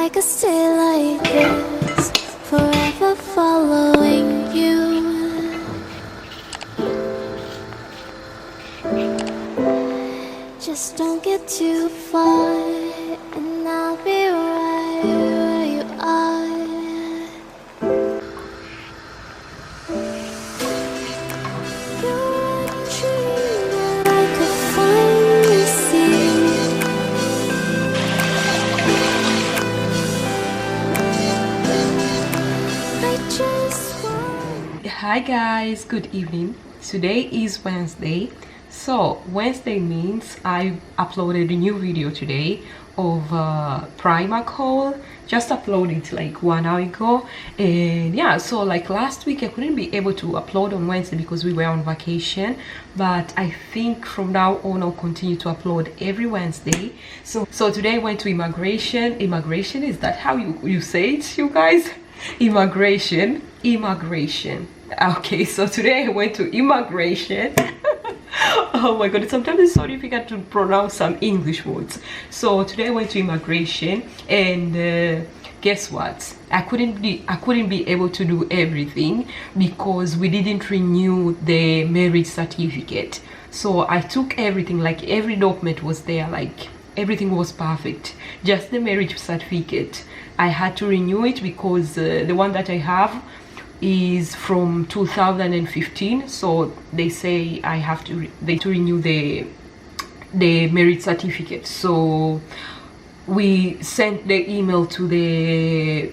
I could stay like this, forever following you. Just don't get too far, and I'll be right where you are. You're a dream that I could finally see. Hi guys, good evening. Today is Wednesday. So Wednesday means I uploaded a new video today of primer haul. Just uploaded like 1 hour ago, and yeah, so like last week I couldn't be able to upload on Wednesday because we were on vacation, but I think from now on I'll continue to upload every Wednesday. So today I went to immigration. Is that how you say it, you guys? Immigration. Okay, so today I went to immigration. Oh my god, sometimes it's so difficult to pronounce some English words. So today I went to immigration, and guess what? I couldn't be able to do everything because we didn't renew the marriage certificate. So I took everything, like every document was there, like everything was perfect. Just the marriage certificate, I had to renew it because the one that I have is from 2015, so they say I have to renew the marriage certificate. So we sent the email to the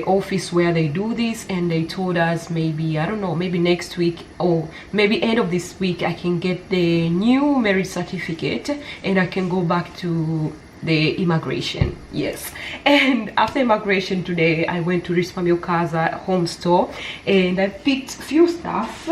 office where they do this, and they told us maybe, I don't know, maybe next week or maybe end of this week I can get the new marriage certificate and I can go back to the immigration. Yes, and after immigration today I went to Risparmio Casa home store and I picked few stuff.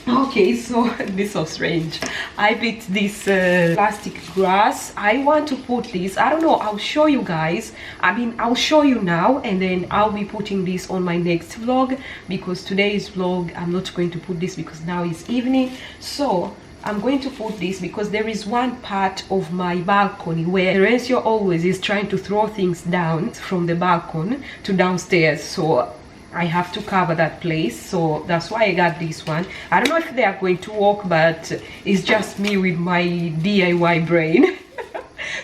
Okay, so this is so strange. I picked this plastic grass. I want to put this, I don't know, I'll show you guys. I mean, I'll show you now, and then I'll be putting this on my next vlog, because today's vlog I'm not going to put this because now it's evening. So I'm going to put this because there is one part of my balcony where Rencio always is trying to throw things down from the balcony to downstairs, so I have to cover that place. So that's why I got this one. I don't know if they are going to work, but it's just me with my DIY brain.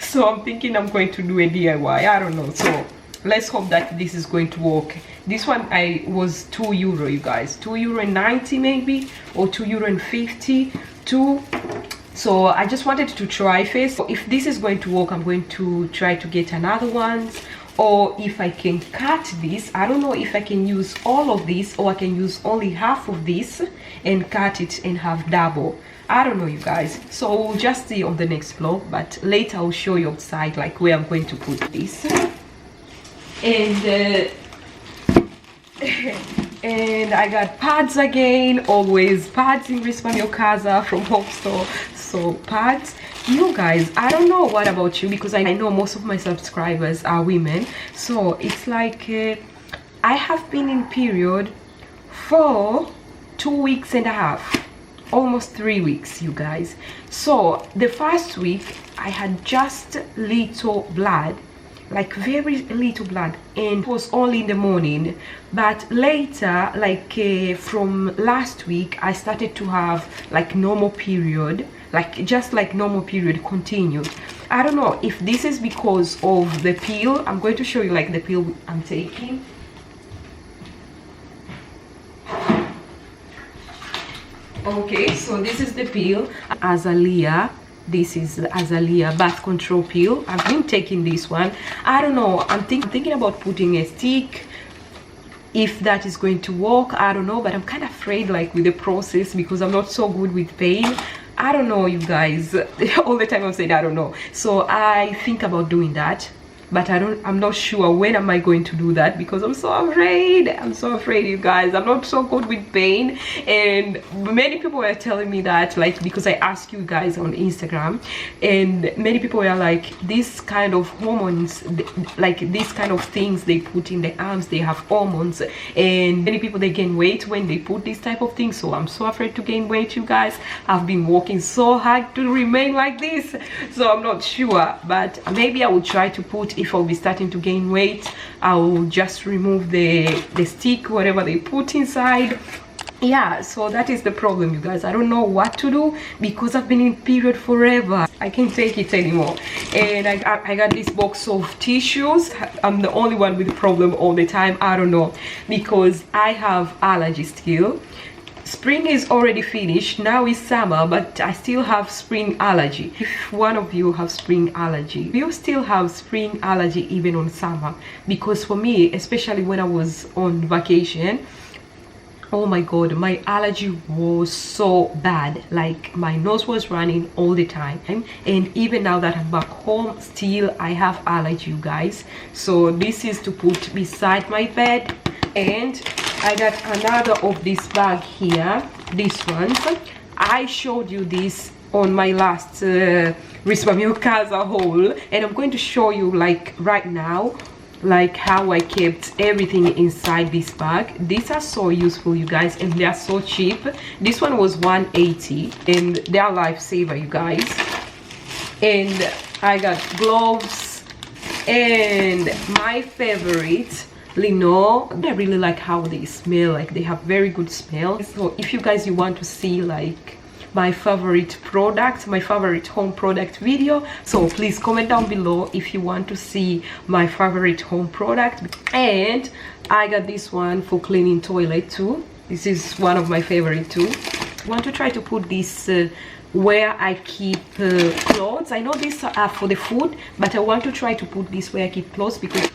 So I'm thinking I'm going to do a DIY, I don't know. So let's hope that this is going to work. This one was €2, you guys, €2.90 maybe, or €2.50 too. So I just wanted to try first. So if this is going to work, I'm going to try to get another ones, or if I can cut this. I don't know if I can use all of this or I can use only half of this and cut it and have double. I don't know, you guys, so we'll just see on the next vlog, but later I'll show you outside like where I'm going to put this. And and I got pads again, always pads in Risparmio Casa from home store. So pads, you guys, I don't know what about you, because I know most of my subscribers are women. So it's like I have been in period for 2 weeks and a half, almost 3 weeks, you guys. So the first week I had just little blood, like very little blood, and it was only in the morning. But later, like from last week, I started to have like normal period, like just like normal period continued. I don't know if this is because of the pill. I'm going to show you like the pill I'm taking. Okay, so this is the pill, Azalea. This is Azalea birth control pill. I've been taking this one. I don't know, I'm thinking about putting a stick, if that is going to work. I don't know, but I'm kind of afraid like with the process, because I'm not so good with pain. I don't know, you guys. All the time I'm saying I don't know. So I think about doing that, but I'm not sure when am I going to do that, because I'm so afraid, you guys. I'm not so good with pain, and many people were telling me that, like, because I asked you guys on Instagram, and many people were like, this kind of hormones, like these kind of things they put in the arms, they have hormones, and many people, they gain weight when they put this type of thing. So I'm so afraid to gain weight, you guys. I've been working so hard to remain like this, so I'm not sure, but maybe I will try to put if I'll be starting to gain weight, I'll just remove the stick, whatever they put inside. Yeah, so that is the problem, you guys. I don't know what to do because I've been in period forever. I can't take it anymore. And I got this box of tissues. I'm the only one with the problem all the time. I don't know, because I have allergies still. Spring is already finished, now it's summer, but I still have spring allergy. If one of you have spring allergy, you still have spring allergy even on summer. Because for me, especially when I was on vacation, oh my god, my allergy was so bad. Like my nose was running all the time, and even now that I'm back home, still I have allergy, you guys. So this is to put beside my bed. And I got another of this bag here, this one. I showed you this on my last Rispa Mio Casa haul, and I'm going to show you like right now, like how I kept everything inside this bag. These are so useful, you guys, and they are so cheap. This one was 180 and they are lifesaver, you guys. And I got gloves, and my favorite, Lino. I really like how they smell, like they have very good smell. So if you guys, you want to see like my favorite product, my favorite home product video, so please comment down below if you want to see my favorite home product. And I got this one for cleaning toilet too. This is one of my favorite too. I want to try to put this where I keep clothes. I know these are for the food, but I want to try to put this where I keep clothes because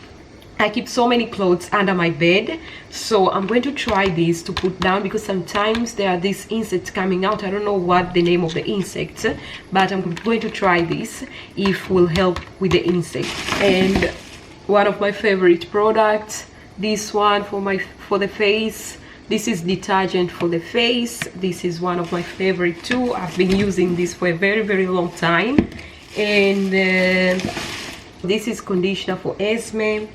I keep so many clothes under my bed. So I'm going to try this to put down, because sometimes there are these insects coming out. I don't know what the name of the insects, but I'm going to try this if will help with the insect. And one of my favorite products, this one for the face. This is detergent for the face. This is one of my favorite too. I've been using this for a very long time. And this is conditioner for Esme.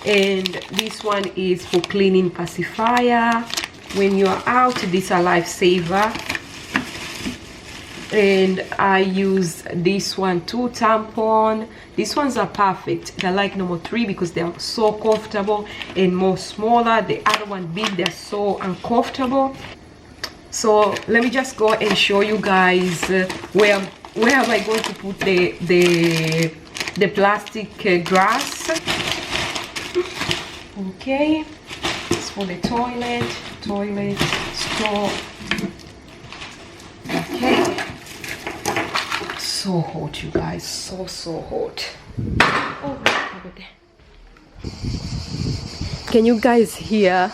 And this one is for cleaning pacifier. When you are out, these are lifesaver. And I use this one too, tampon. These ones are perfect. They're like number 3 because they are so comfortable, and more smaller. The other one big, they're so uncomfortable. So let me just go and show you guys where am I going to put the plastic grass. Okay, it's for the toilet store. Okay, so hot, you guys, so hot. Oh, can you guys hear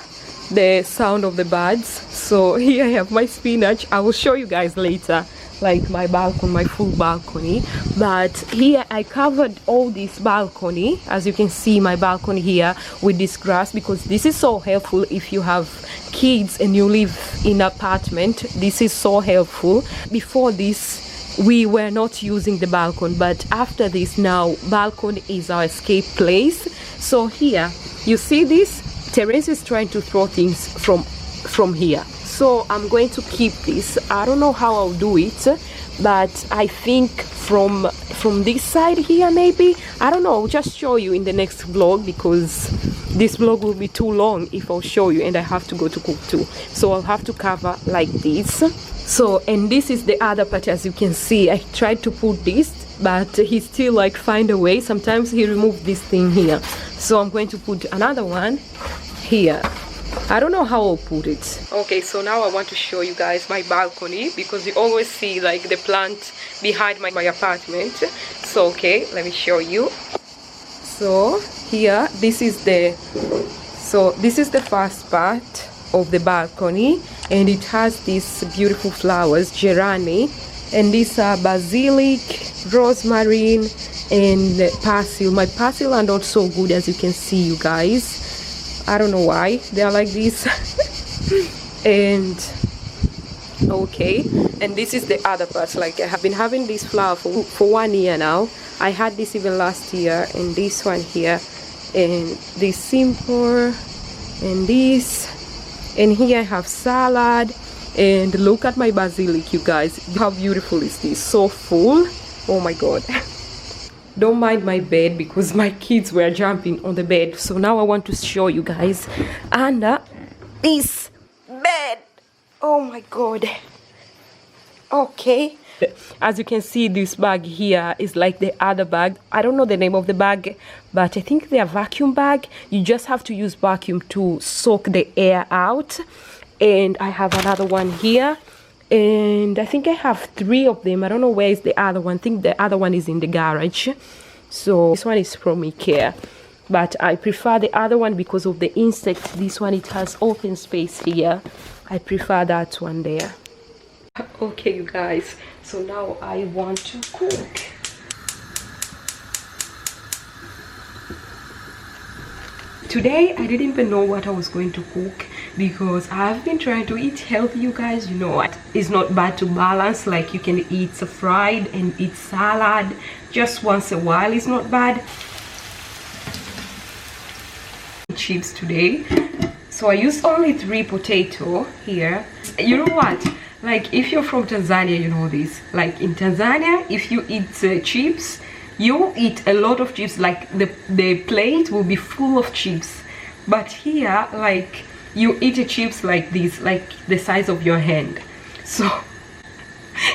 the sound of the birds? So here I have my spinach. I will show you guys later, like my balcony, my full balcony. But here I covered all this balcony, as you can see, my balcony here, with this grass, because this is so helpful if you have kids and you live in an apartment. This is so helpful. Before this we were not using the balcony, but after this, now balcony is our escape place. So here you see this, Terence is trying to throw things from here. So I'm going to keep this. I don't know how I'll do it, but I think from this side here, maybe. I don't know, I'll just show you in the next vlog, because this vlog will be too long if I'll show you, and I have to go to cook too. So I'll have to cover like this. So, and this is the other part. As you can see, I tried to put this, but he still like find a way. Sometimes he removed this thing here. So I'm going to put another one here. I don't know how I'll put it. Okay, so now I want to show you guys my balcony, because you always see like the plant behind my apartment. So okay, let me show you. So here, this is the first part of the balcony, and it has these beautiful flowers, gerani, and these are basilic, rosemary, and basil. My basil are not so good, as you can see, you guys. I don't know why they are like this. And okay, and this is the other part. Like, I have been having this flower for 1 year now. I had this even last year, and this one here, and this simple, and this, and here I have salad. And look at my basilic, you guys. How beautiful is this? So full. Oh my god. don't mind my bed because my kids were jumping on the bed. So now I want to show you guys under this bed. Oh my god. Okay, as you can see, this bag here is like the other bag. I don't know the name of the bag, but I think they're vacuum bag. You just have to use vacuum to soak the air out. And I have another one here, and I think I have 3 of them. I don't know where is the other one. I think the other one is in the garage. So this one is from IKEA, but I prefer the other one because of the insects. This one, it has open space here. I prefer that one there. Okay, you guys, so now I want to cook. Today I didn't even know what I was going to cook because I've been trying to eat healthy, you guys. You know what, it's not bad to balance. Like, you can eat fried and eat salad just once a while. It's not bad. Chips today, so I used only 3 potato here. You know what, like, if you're from Tanzania, you know this. Like, in Tanzania, if you eat chips, you eat a lot of chips. Like, the plate will be full of chips. But here, like, you eat a chips like this, like the size of your hand. So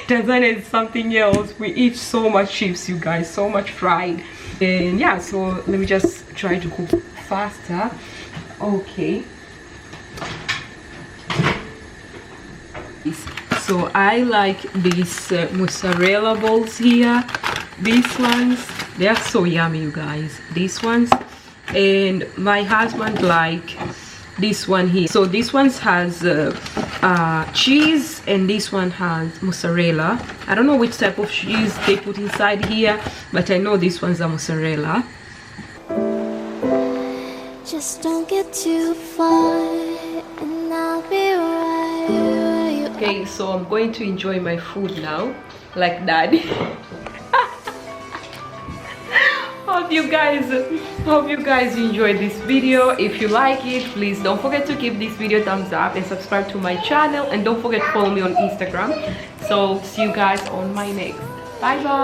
Tanzania is something else. We eat so much chips, you guys, so much fried. And yeah, so let me just try to cook faster. Okay, so I like these mozzarella balls here. These ones, they are so yummy, you guys, these ones. And my husband like this one here. So this one has cheese, and this one has mozzarella. I don't know which type of cheese they put inside here, but I know this one's a mozzarella. Just don't get too far, and I'll be right where you are. Okay, so I'm going to enjoy my food now, like daddy. Hope you guys enjoyed this video. If you like it, please don't forget to give this video a thumbs up and subscribe to my channel, and don't forget to follow me on Instagram. So see you guys on my next. Bye bye.